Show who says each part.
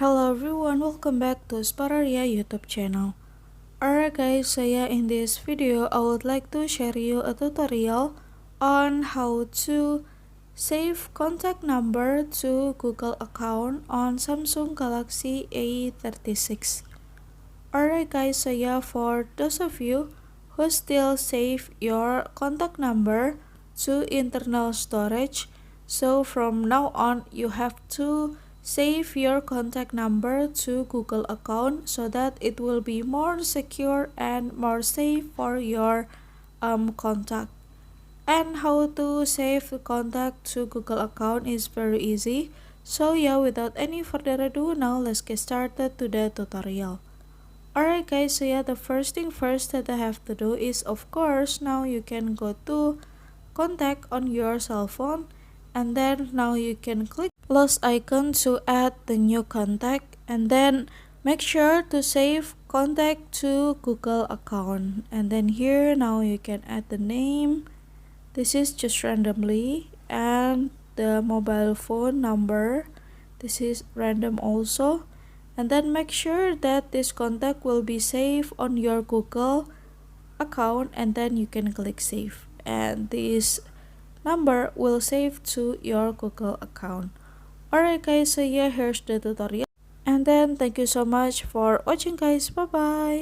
Speaker 1: Hello everyone, welcome back to Spararia YouTube channel. Alright guys, so yeah, in this video I would like to share you a tutorial on how to save contact number to Google account on Samsung Galaxy A36. Alright guys, so yeah, for those of you who still save your contact number to internal storage, so from now on you have to save your contact number to Google account so that it will be more secure and more safe for your contact. And how to save the contact to Google account is very easy. So yeah, without any further ado, now let's get started to the tutorial. Alright guys, so yeah, the first thing first that I have to do is, of course, now you can go to contact on your cell phone, and then now you can click plus icon to add the new contact, and then make sure to save contact to Google account. And then here now you can add the name, this is just randomly, and the mobile phone number, this is random also. And then make sure that this contact will be saved on your Google account, and then you can click save, and this number will save to your Google account. Alright guys, so yeah, here's the tutorial, and then thank you so much for watching guys. Bye bye.